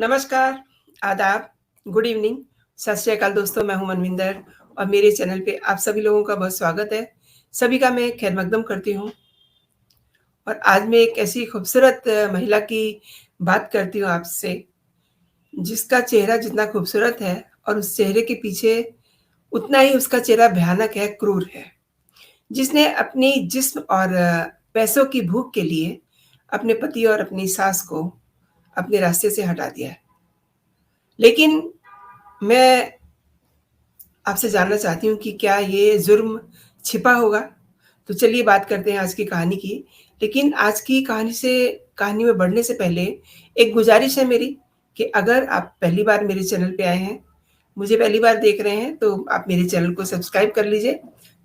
नमस्कार, आदाब, good evening, सत श्री अकाल दोस्तों, मैं हूँ मनविंदर और मेरे चैनल पे आप सभी लोगों का बहुत स्वागत है। सभी का मैं खैर मकदम करती हूँ और आज मैं एक ऐसी खूबसूरत महिला की बात करती हूँ आपसे, जिसका चेहरा जितना खूबसूरत है और उस चेहरे के पीछे उतना ही उसका चेहरा भयानक है, क्रूर है। जिसने अपनी जिस्म और पैसों की भूख के लिए अपने पति और अपनी सास को अपने रास्ते से हटा दिया है। लेकिन मैं आपसे जानना चाहती हूँ कि क्या ये जुर्म छिपा होगा? तो चलिए बात करते हैं आज की कहानी की। लेकिन आज की कहानी में बढ़ने से पहले एक गुज़ारिश है मेरी कि अगर आप पहली बार मेरे चैनल पे आए हैं, मुझे पहली बार देख रहे हैं, तो आप मेरे चैनल को सब्सक्राइब कर लीजिए,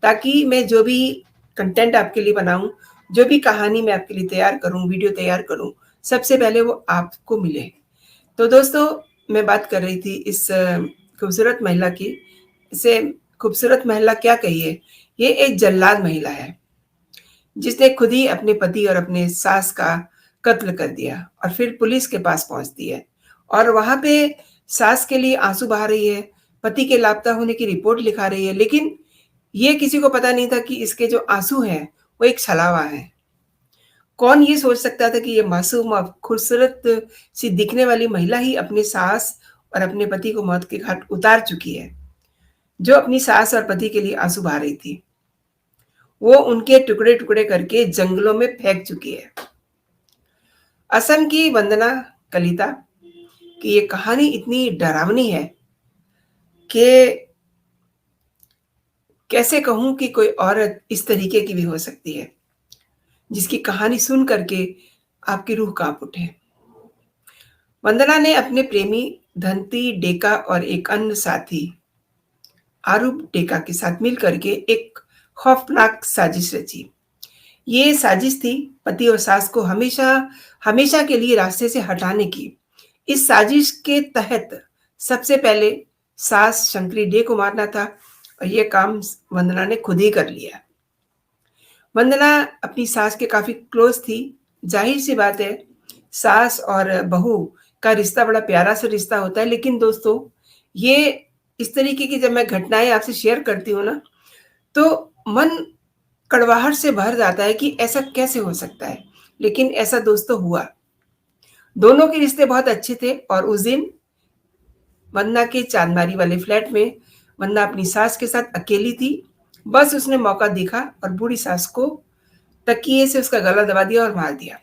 ताकि मैं जो भी कंटेंट आपके लिए बनाऊँ, जो भी कहानी मैं आपके लिए तैयार करूँ, वीडियो तैयार करूँ, सबसे पहले वो आपको मिले। तो दोस्तों, मैं बात कर रही थी इस खूबसूरत महिला की। इसे खूबसूरत महिला क्या कहिए, ये एक जल्लाद महिला है, जिसने खुद ही अपने पति और अपने सास का कत्ल कर दिया और फिर पुलिस के पास पहुँचती है और वहाँ पे सास के लिए आँसू बहा रही है, पति के लापता होने की रिपोर्ट लिखा रही है, लेकिन ये किसी को पता नहीं था कि इसके जो आँसू हैं, वो एक छलावा है। कौन ये सोच सकता था कि ये मासूम और खूबसूरत सी दिखने वाली महिला ही अपनी सास और अपने पति को मौत के घाट उतार चुकी है, जो अपनी सास और पति के लिए आंसू बहा रही थी। वो उनके टुकड़े-टुकड़े करके जंगलों में फेंक चुकी है। असम की वंदना कलिता की ये कहानी इतनी डरावनी है कि कैसे कहूँ कि कोई औरत इस तरीके की भी हो सकती है, जिसकी कहानी सुन करके आपकी रूह काँप उठे। वंदना ने अपने प्रेमी धंती डेका और एक अन्य साथी आरूप डेका के साथ मिल करके एक खौफनाक साजिश रची। ये साजिश थी पति और सास को हमेशा हमेशा के लिए रास्ते से हटाने की। इस साजिश के तहत सबसे पहले सास शंकरी डे को मारना था और ये काम वंदना ने खुद ही कर लिया। वंदना अपनी सास के काफ़ी क्लोज़ थी। ज़ाहिर-सी बात है, सास और बहू का रिश्ता बड़ा प्यारा-सा रिश्ता होता है, लेकिन दोस्तों, ये इस तरीके की जब मैं घटनाएँ आपसे शेयर करती हूँ ना, तो मन कड़वाहट से भर जाता है कि ऐसा कैसे हो सकता है? लेकिन ऐसा दोस्तों हुआ। दोनों के रिश्ते बहुत अच्छे थे और उस दिन वंदना के चांदमारी वाले फ्लैट में वंदना अपनी सास के साथ अकेली थी। बस उसने मौका देखा और बूढ़ी सास को तकिए से उसका गला दबा दिया और मार दिया।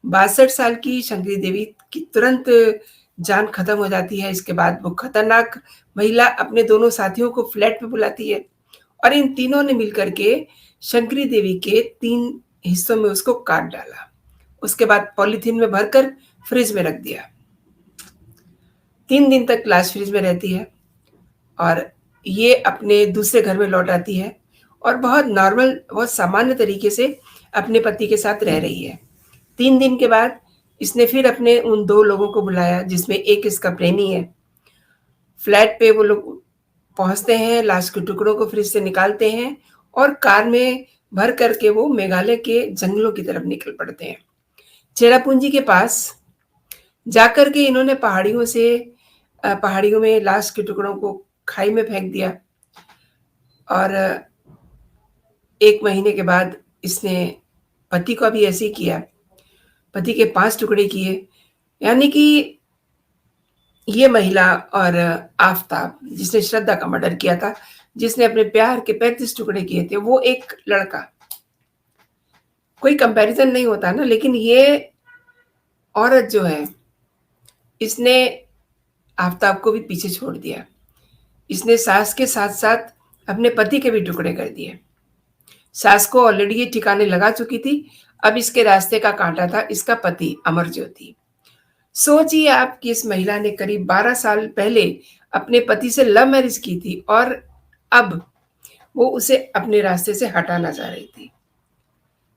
62 साल की शंकरी देवी की तुरंत जान खत्म हो जाती है। इसके बाद वो खतरनाक महिला अपने दोनों साथियों को फ्लैट पे बुलाती है और इन तीनों ने मिलकर के शंकरी देवी के 3 हिस्सों में उसको काट डाला। उसके बाद पॉलीथीन में भरकर फ्रिज में रख दिया। 3 दिन तक लाश फ्रिज में रहती है और ये अपने दूसरे घर में लौट आती है और बहुत नॉर्मल, बहुत सामान्य तरीके से अपने पति के साथ रह रही है। 3 दिन के बाद इसने फिर अपने उन 2 लोगों को बुलाया, जिसमें एक इसका प्रेमी है। फ्लैट पे वो लोग पहुँचते हैं, लाश के टुकड़ों को फ्रिज से निकालते हैं और कार में भर करके वो मेघालय के जंगलों की तरफ निकल पड़ते हैं। चेरापूंजी के पास जाकर के इन्होंने पहाड़ियों में लाश के टुकड़ों को खाई में फेंक दिया और 1 महीने के बाद इसने पति को भी ऐसे ही किया। पति के 5 टुकड़े किए। यानी कि ये महिला और आफ़ताब, जिसने श्रद्धा का मर्डर किया था, जिसने अपने प्यार के 35 टुकड़े किए थे, वो एक लड़का। कोई कंपैरिज़न नहीं होता ना, लेकिन ये औरत जो है, इसने आफ़ताब को भी पीछे छोड़ दिया। इसने सास के साथ-साथ अपने पति के भी टुकड़े कर दिए। सास को ऑलरेडी ये ठिकाने लगा चुकी थी, अब इसके रास्ते का कांटा था इसका पति अमरज्योति। सोचिए आप कि इस महिला ने करीब 12 साल पहले अपने पति से लव मैरिज की थी और अब वो उसे अपने रास्ते से हटाना चाह रही थी।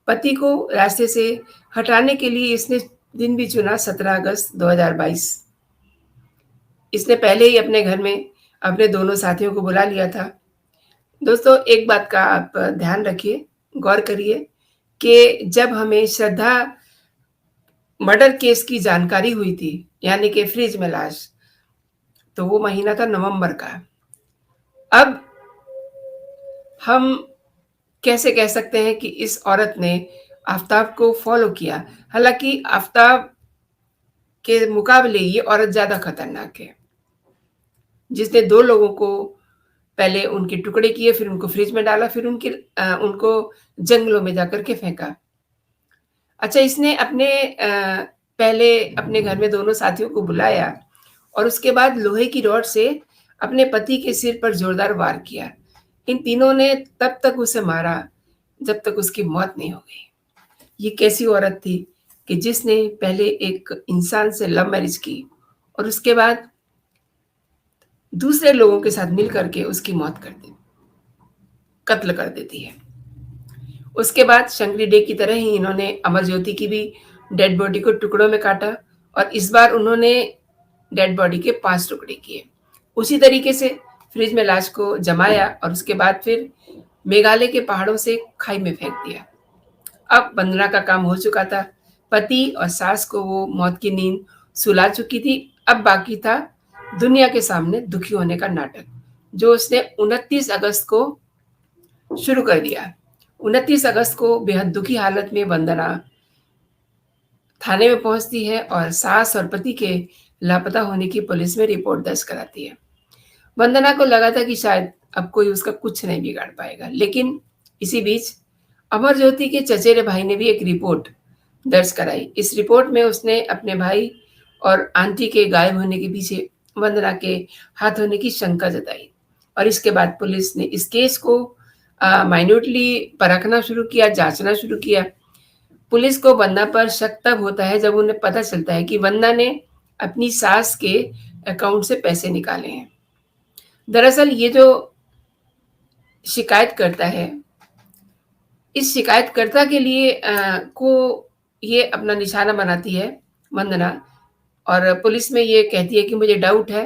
पति को रास्ते से हटाने के लिए इसने दिन भी चुना 17 अगस्त 2022। इसने पहले ही अपने घर में अपने दोनों साथियों को बुला लिया था। दोस्तों, एक बात का आप ध्यान रखिए, गौर करिए कि जब हमें श्रद्धा मर्डर केस की जानकारी हुई थी, यानी कि फ्रिज में लाश। तो वो महीना था नवंबर का। अब हम कैसे कह सकते हैं कि इस औरत ने आफ़ताब को फ़ॉलो किया? हालाँकि आफ़ताब के मुकाबले ये औरत ज़्यादा खतरनाक है, जिसने 2 लोगों को पहले उनके टुकड़े किए, फिर उनको फ्रिज में डाला, फिर उनको जंगलों में जाकर के फेंका। अच्छा, इसने पहले अपने घर में दोनों साथियों को बुलाया और उसके बाद लोहे की रॉड से अपने पति के सिर पर ज़ोरदार वार किया। इन तीनों ने तब तक उसे मारा, जब तक उसकी मौत नहीं हो गई। ये कैसी औरत थी कि जिसने पहले एक इंसान से लव मैरिज की और उसके बाद दूसरे लोगों के साथ मिल कर के उसकी मौत कर दी, कत्ल कर देती है। उसके बाद शंकरी डे की तरह ही इन्होंने अमर ज्योति की भी डेड बॉडी को टुकड़ों में काटा और इस बार उन्होंने डेड बॉडी के 5 टुकड़े किए। उसी तरीके से फ्रिज में लाश को जमाया और उसके बाद फिर मेघालय के पहाड़ों से खाई में फेंक दिया। अब वंदना का काम हो चुका था। पति और सास को वो मौत की नींद सुला चुकी थी। अब बाकी था दुनिया के सामने दुखी होने का नाटक, जो उसने 29 अगस्त को शुरू कर दिया। 29 अगस्त को बेहद दुखी हालत में वंदना थाने में पहुंचती है और सास और पति के लापता होने की पुलिस में रिपोर्ट दर्ज कराती है। वंदना को लगा था कि शायद अब कोई उसका कुछ नहीं बिगाड़ पाएगा, लेकिन इसी बीच अमर ज्योति के चचेरे भाई ने भी एक रिपोर्ट दर्ज कराई। इस रिपोर्ट में उसने अपने भाई और आंटी के गायब होने के पीछे वंदना के हाथ होने की शंका जताई और इसके बाद पुलिस ने इस केस को माइन्यूटली परखना शुरू किया, जांचना शुरू किया। पुलिस को वंदना पर शक तब होता है जब उन्हें पता चलता है कि वंदना ने अपनी सास के अकाउंट से पैसे निकाले हैं। दरअसल ये जो शिकायत करता है, इस शिकायतकर्ता के लिए को ये अपना निशाना बनाती है वंदना और पुलिस में ये कहती है कि मुझे डाउट है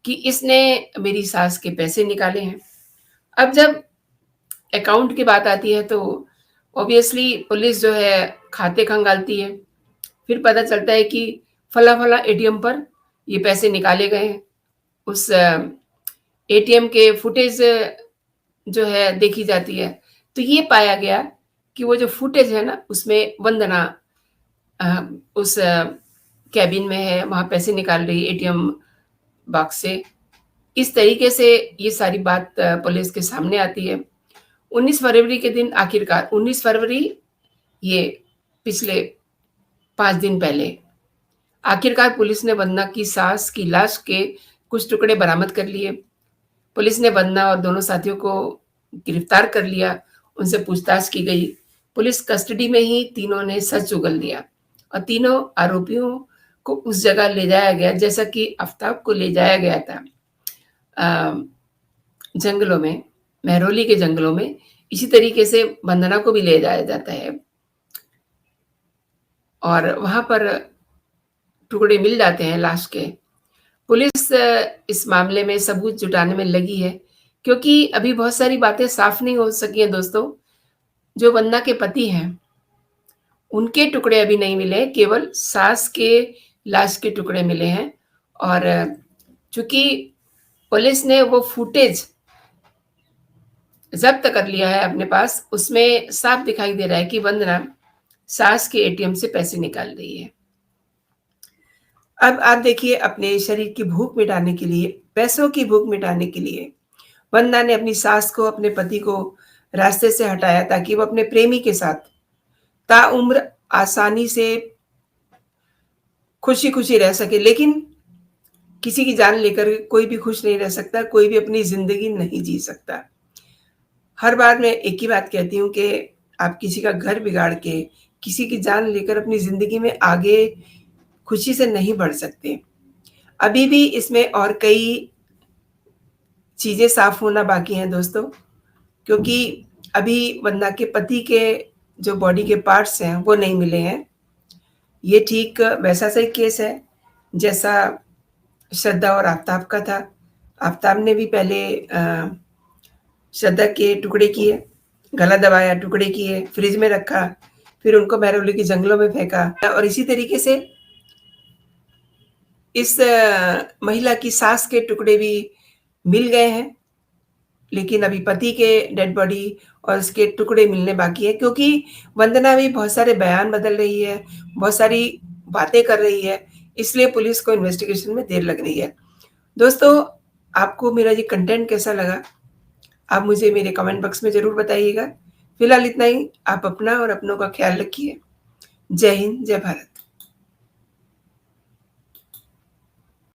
कि इसने मेरी सास के पैसे निकाले हैं। अब जब अकाउंट की बात आती है तो ऑब्वियसली पुलिस जो है खाते खंगालती है। फिर पता चलता है कि फला-फला एटीएम पर ये पैसे निकाले गए हैं। उस एटीएम के फुटेज जो है देखी जाती है, तो ये पाया गया कि वो जो फुटेज है ना, उसमें वंदना उस केबिन में है, वहाँ पैसे निकाल रही है एटीएम बॉक्स से। इस तरीके से ये सारी बात पुलिस के सामने आती है। 19 फरवरी के दिन आखिरकार 19 फरवरी ये पिछले 5 दिन पहले, आखिरकार पुलिस ने वंदना की सास की लाश के कुछ टुकड़े बरामद कर लिए। पुलिस ने वंदना और दोनों साथियों को गिरफ्तार कर लिया, उनसे पूछताछ की गई। पुलिस कस्टडी में ही तीनों ने सच उगल दिया और तीनों आरोपियों को उस जगह ले जाया गया जैसा कि आफ़ताब को ले जाया गया था जंगलों में, महरौली के जंगलों में। इसी तरीके से वंदना को भी ले जाया जाता है और वहाँ पर टुकड़े मिल जाते हैं लाश के। पुलिस इस मामले में सबूत जुटाने में लगी है, क्योंकि अभी बहुत सारी बातें साफ नहीं हो सकी हैं दोस्तों। जो वंदना के पति हैं, उनके टुकड़े अभी नहीं मिले, केवल सास के लाश के टुकड़े मिले हैं और चूँकि पुलिस ने वो फुटेज ज़ब्त कर लिया है अपने पास, उसमें साफ दिखाई दे रहा है कि वंदना सास के एटीएम से पैसे निकाल रही है। अब आप देखिए, अपने शरीर की भूख मिटाने के लिए, पैसों की भूख मिटाने के लिए वंदना ने अपनी सास को, अपने पति को रास्ते से हटाया ताकि वो अपने प्रेमी के साथ ताउम्र आसानी से खुशी-खुशी रह सके। लेकिन किसी की जान लेकर कोई भी खुश नहीं रह सकता, कोई भी अपनी ज़िंदगी नहीं जी सकता। हर बार मैं एक ही बात कहती हूँ कि आप किसी का घर बिगाड़ के, किसी की जान लेकर अपनी ज़िंदगी में आगे खुशी से नहीं बढ़ सकते। अभी भी इसमें और कई चीज़ें साफ़ होना बाकी हैं दोस्तों, क्योंकि अभी वंदना के पति के जो बॉडी के पार्ट्स हैं, वो नहीं मिले हैं। ये ठीक वैसा सा ही केस है, जैसा श्रद्धा और आफ़ताब का था। आफ़ताब ने भी पहले श्रद्धा के टुकड़े किए, गला दबाया, टुकड़े किए, फ्रिज में रखा, फिर उनको महरौली के जंगलों में फेंका और इसी तरीके से इस महिला की सास के टुकड़े भी मिल गए हैं, लेकिन अभी पति के डेड बॉडी और उसके टुकड़े मिलने बाकी है, क्योंकि वंदना भी बहुत सारे बयान बदल रही है, बहुत सारी बातें कर रही है, इसलिए पुलिस को इन्वेस्टिगेशन में देर लग रही है। दोस्तों, आपको मेरा ये कंटेंट कैसा लगा? आप मुझे मेरे कमेंट बॉक्स में ज़रूर बताइएगा। फिलहाल इतना ही, आप अपना और अपनों का ख़्याल रखिए। जय हिंद, जय भारत।